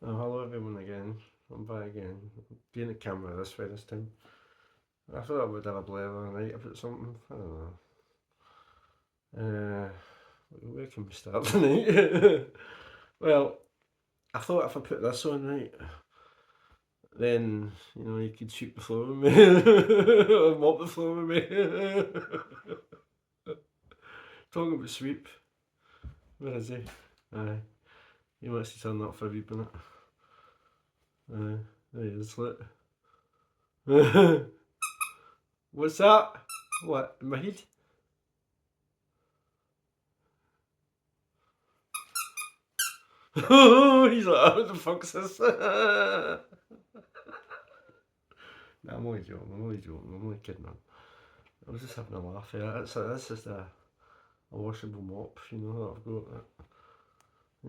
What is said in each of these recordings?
Oh, hello everyone again. I'm back again. Being the camera this way this time. I thought I would have a blather night about something. I don't know. Uh, where can we start tonight? Well, I thought if I put this on right, then you could sweep the floor with me, or mop the floor with me. Talking about sweep, where is he? Aye, he wants to turn up for a wee minute. Aye, there he is. Look. What's that? What? In my head? He's like, what the fuck's this? Nah, I'm only joking, I'm only kidding, man. I was just having a laugh here. That's just a washable mop, that I've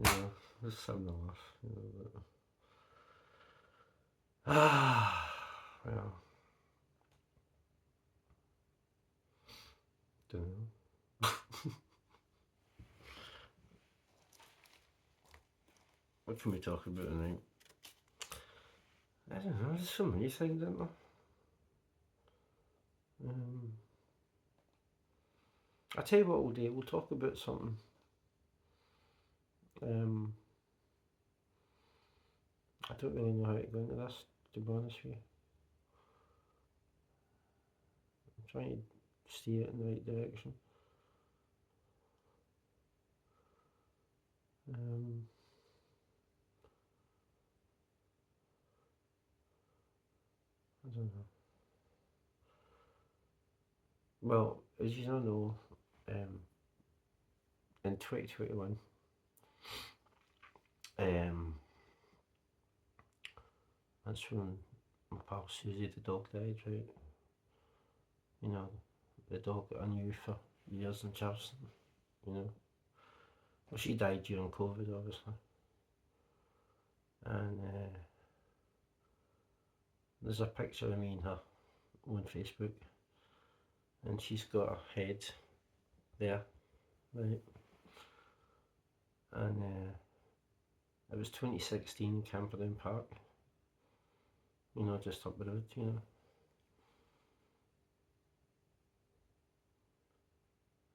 got. Just having a laugh. Well, don't know. What can we talk about tonight? I don't know, there's so many things, isn't there? I'll tell you what we'll do, we'll talk about something. Um, I don't really know how to go into this, to be honest with you. I'm trying to steer it in the right direction. I don't know. Well, as you don't know, in 2021, that's when my pal Susie the dog died, right? You know, the dog that I knew for years in Charleston, you know. Well, she died during COVID, obviously. And there's a picture of me and her on Facebook, and she's got her head there, right? And it was 2016 Camperdown Park, just up the road.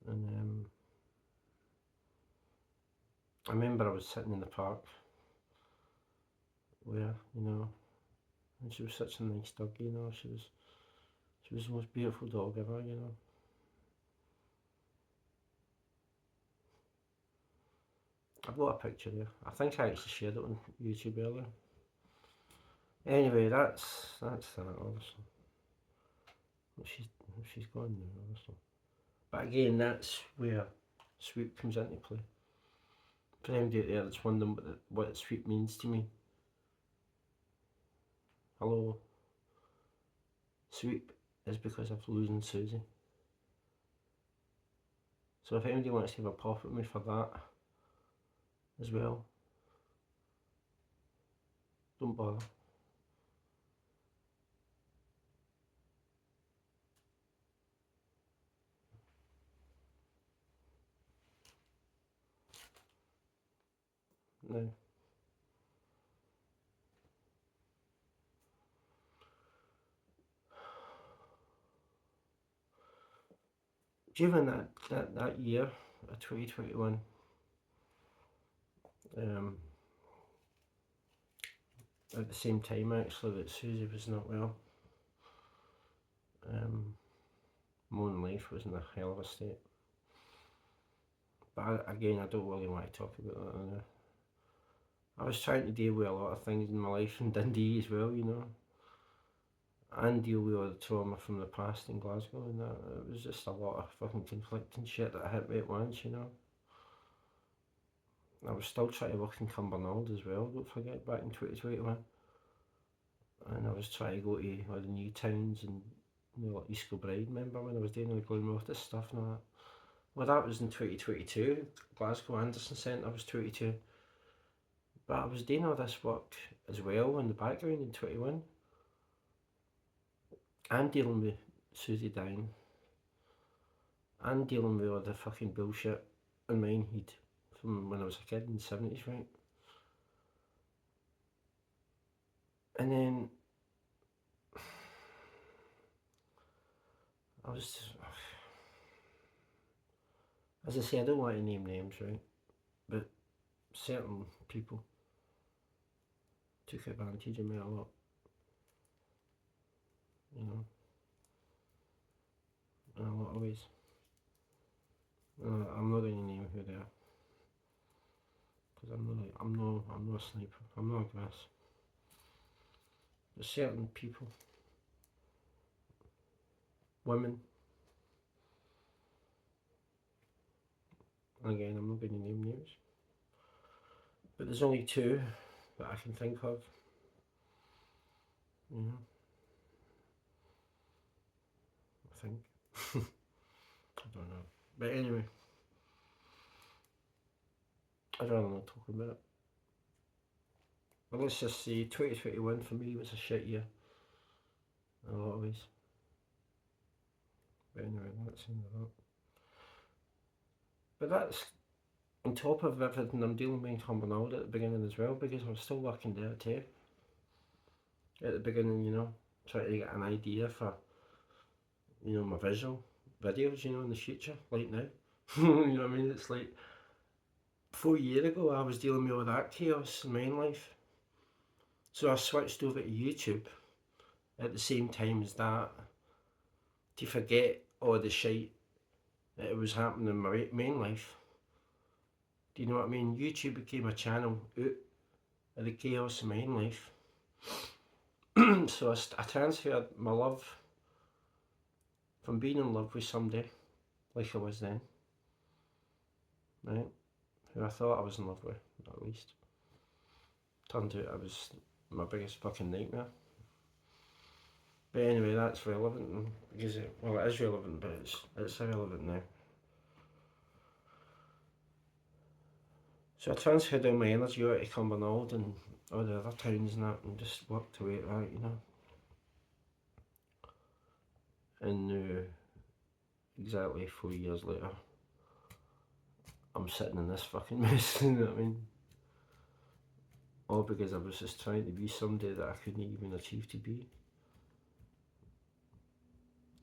And I remember I was sitting in the park where, and she was such a nice dog, she was the most beautiful dog ever. I've got a picture there. I think I actually shared it on YouTube earlier. Anyway, that's that obviously. She's gone now, obviously. But again, that's where sweep comes into play. For anybody out there that's wondering what sweep means to me. Hello. Sweep is because of losing Susie. So if anybody wants to have a pop at me for that as well, don't bother. No. During that year of 2021, at the same time actually that Susie was not well, my own life was in a hell of a state. But again, I don't really want to talk about that now. I was trying to deal with a lot of things in my life in Dundee as well, and deal with all the trauma from the past in Glasgow, and that it was just a lot of fucking conflicting shit that hit me at once. I was still trying to work in Cumbernauld as well, don't forget, back in 2021. And I was trying to go to all the new towns and like East Kilbride, remember when I was doing all the Glenrothes stuff and all that? Well, that was in 2022. Glasgow Anderson Centre was 22. But I was doing all this work as well in the background in 21. And dealing with Susie dying. And dealing with all the fucking bullshit in Minehead from when I was a kid in the 70s, right? And then I was just, as I say, I don't want to name names, right? But certain people took advantage of me a lot, you know, in a lot of ways. I'm not going to name who they are, because I'm not a sniper. I'm not a grass. There's certain people, women, and again, I'm not going to name names, but there's only two that I can think of, you know, I think. I don't know. But anyway, I'd rather not talk about it. But let's just say 2021 for me was a shit year in a lot of ways. But anyway, that's the end of that. But that's on top of everything I'm dealing with in Cumbernauld at the beginning as well, because I'm still working there too. At the beginning, you know, trying to get an idea for, you know, my visual videos, you know, in the future, like now. You know what I mean? It's like 4 years ago I was dealing with all that chaos in my own life. So I switched over to YouTube at the same time as that to forget all the shit that was happening in my main life. Do you know what I mean? YouTube became a channel out of the chaos in my own life. So I transferred my love from being in love with somebody, like I was then, right? Who I thought I was in love with, at least. Turned out I was my biggest fucking nightmare. But anyway, that's relevant, because it is relevant, but it's irrelevant now. So I transferred all my energy out to Cumbernauld and all the other towns and that, and just worked away at that, you know. And exactly 4 years later, I'm sitting in this fucking mess, you know what I mean? All because I was just trying to be somebody that I couldn't even achieve to be.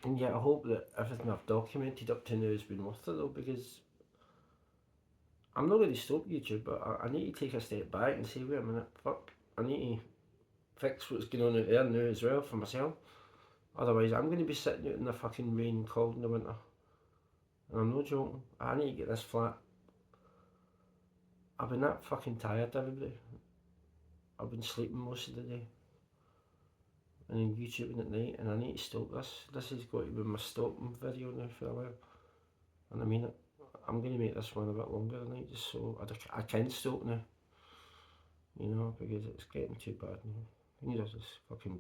And yet I hope that everything I've documented up to now has been worth it though, because I'm not going to stop YouTube, but I need to take a step back and say, wait a minute, fuck, I need to fix what's going on out there now as well for myself. Otherwise I'm going to be sitting out in the fucking rain cold in the winter. And I'm not joking, I need to get this flat. I've been that fucking tired, everybody. I've been sleeping most of the day. And then YouTubing at night, and I need to stop this. This has got to be my stopping video now for a while. And I mean it. I'm going to make this one a bit longer tonight, just so I can stop now. You know, because it's getting too bad now. I need this fucking...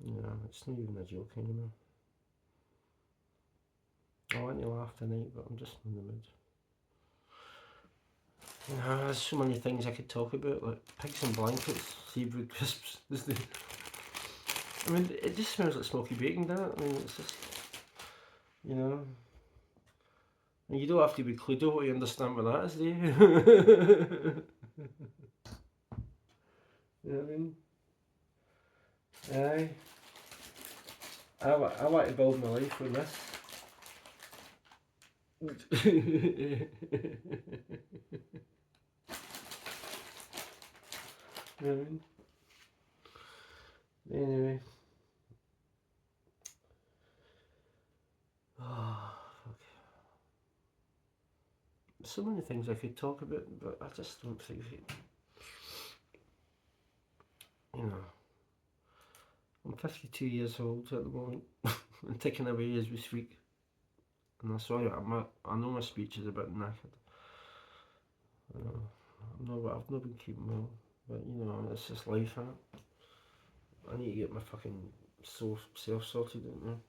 You know, it's not even a joke anymore. I want to laugh tonight, but I'm just in the mood. There's so many things I could talk about, like pigs and blankets, seafood crisps. I mean, it just smells like smoky bacon, doesn't it? I mean, it's just, you know. And you don't have to be Cluedo to understand what that is, do you? You know what I mean? Aye. I want to build my life with this. You know what I mean? Anyway. Oh, fuck. So many things I could talk about, but I just don't think it. You know. I'm 52 years old at the moment. I'm ticking away as we speak. And I'm sorry, I know my speech is a bit knackered. I've not been keeping well, but you know, it's just life, huh? I need to get my fucking self sorted out now.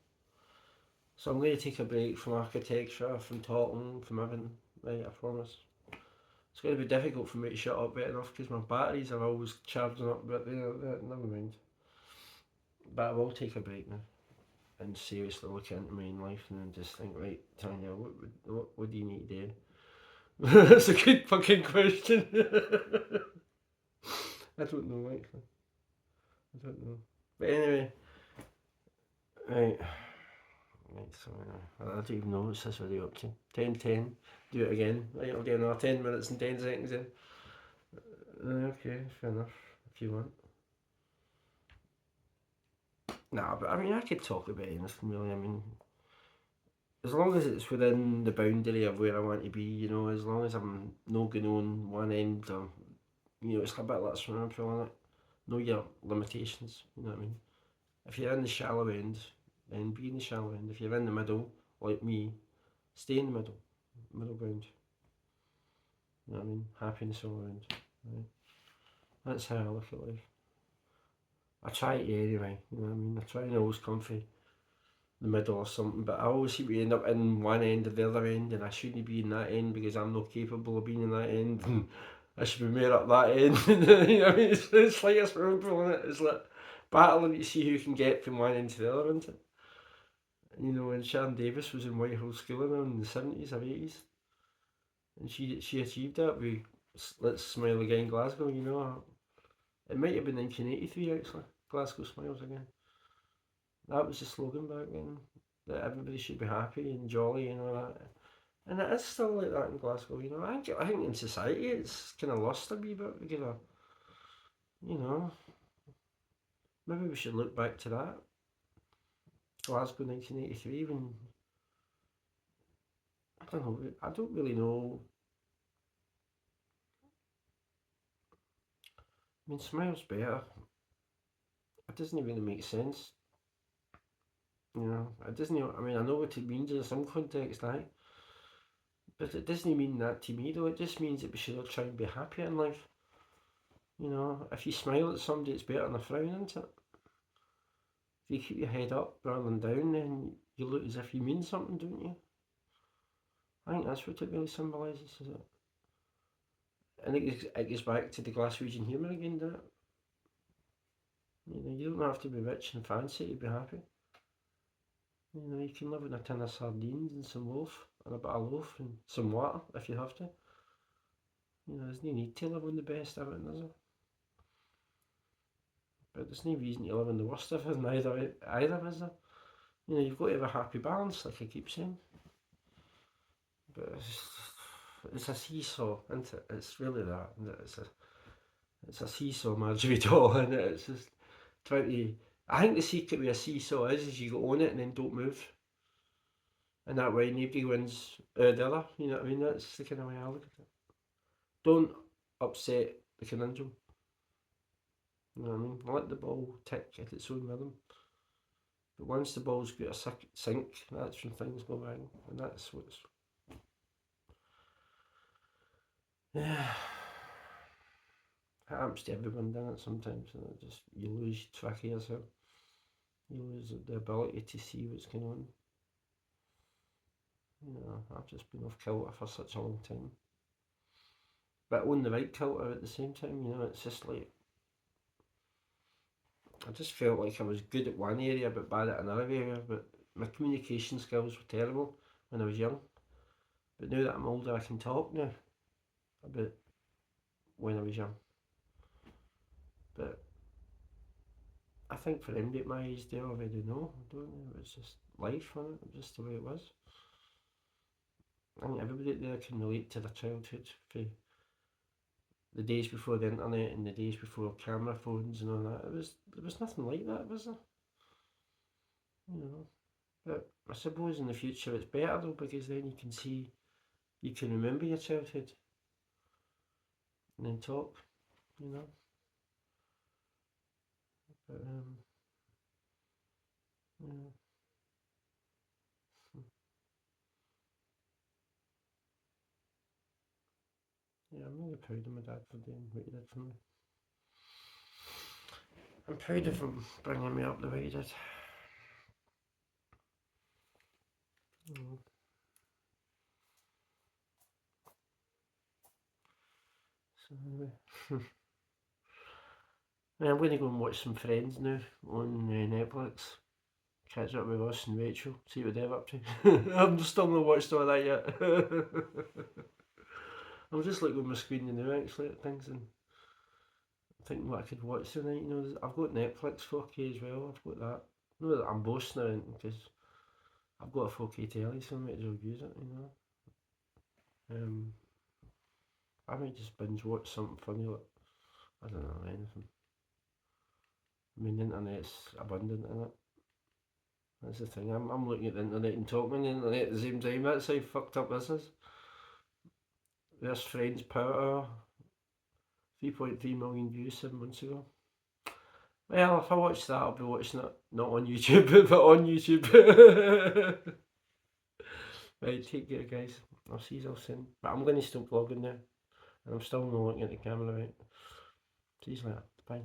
So I'm going to take a break from architecture, from talking, from everything, right, I promise. It's going to be difficult for me to shut up better enough because my batteries are always charging up, but never mind. But I will take a break now and seriously look into my own life and then just think, right, Tanya, what do you need to do? That's a good fucking question. I don't know, actually. I don't know. But anyway, right. Right, so I don't even know what's this video up to. 10:10. Do it again. Right, I'll do another 10 minutes and 10 seconds in. Okay, fair enough. If you want. Nah, but I mean, I could talk about anything really. I mean, as long as it's within the boundary of where I want to be, you know, as long as I'm not going on one end, or, you know, it's a bit like swimming pool, innit? Know your limitations, you know what I mean? If you're in the shallow end, then be in the shallow end. If you're in the middle, like me, stay in the middle ground. You know what I mean? Happiness all around. Right? That's how I look at life. I try to anyway, you know what I mean? I try and always come for the middle or something, but I always seem to end up in one end or the other end, and I shouldn't be in that end because I'm not capable of being in that end, and I should be more up that end. You know what I mean? It's like a swimming pool, isn't it? It's like battling to see who can get from one end to the other, isn't it? You know, when Sharon Davis was in Whitehall School in the 70s or 80s, and she achieved that with Let's Smile Again Glasgow, you know. It might have been 1983 actually, Glasgow Smiles Again. That was the slogan back then, that everybody should be happy and jolly and all that. And it is still like that in Glasgow, you know. I think in society it's kind of lost a wee bit because of, you know, maybe we should look back to that. Glasgow 1983 when, I don't know, I don't really know. I mean, Smile's better. It doesn't really make sense. You know, it doesn't, I mean, I know what it means in some context, but it doesn't mean that to me though. It just means that we should all try and be happy in life. You know, if you smile at somebody, it's better than a frown, isn't it? If you keep your head up rather than down, then you look as if you mean something, don't you? I think that's what it really symbolises, is it? And it goes back to the Glaswegian humour again, doesn't it? You know, you don't have to be rich and fancy to be happy. You know, you can live on a tin of sardines and some loaf, and a bit of loaf and some water if you have to. You know, there's no need to live on the best of it, is there? But there's no reason to live on the worst of it either, is there? You know, you've got to have a happy balance, like I keep saying. But it's a seesaw, isn't it? It's really that, isn't it? It's a seesaw, Marjorie Doll, isn't it? It's just trying to. I think the secret with a seesaw is you go on it and then don't move, and that way nobody wins the other. You know what I mean? That's the kind of way I look at it. Don't upset the conundrum. You know what I mean? Let the ball tick at its own rhythm. But once the ball's got a sink, that's when things go wrong, and that's what's. Yeah, it happens to everyone, doesn't it? Sometimes, and it just you lose track of yourself. You lose the ability to see what's going on. You know, I've just been off kilter for such a long time, but on the right kilter at the same time. You know, it's just like I just felt like I was good at one area but bad at another area. But my communication skills were terrible when I was young. But now that I'm older, I can talk now about when I was young. But I think for anybody at my age, they already know, don't they? It was just life, wasn't it? It was just the way it was. I think everybody there can relate to their childhood, for the days before the internet and the days before camera phones and all that. There was nothing like that, was there? You know. But I suppose in the future it's better though, because then you can remember your childhood and then talk, you know. But yeah, yeah, I'm really proud of my dad for doing what he did for me. I'm proud of him bringing me up the way he did. Mm. So anyway, yeah, I'm going to go and watch some Friends now on Netflix. Catch up with Ross and Rachel, see what they're up to. I'm still not watched all that yet. I'm just looking on my screen now actually at things, and thinking what I could watch tonight. You know, I've got Netflix 4K as well. I've got that. Not that I'm boasting or anything, because I've got a 4K telly, so I might as well use it. You know. I might just binge watch something funny, like, I don't know, anything. I mean, the internet's abundant in it. That's the thing. I'm looking at the internet and talking on the internet at the same time. That's how fucked up this is. There's Friends Power Hour, 3.3 million views 7 months ago. Well, if I watch that, I'll be watching it not on YouTube, but on YouTube. Right, take care, guys. I'll see you all soon. But I'm going to stop vlogging now, and I'm still not looking at the camera, right? See you later. Bye.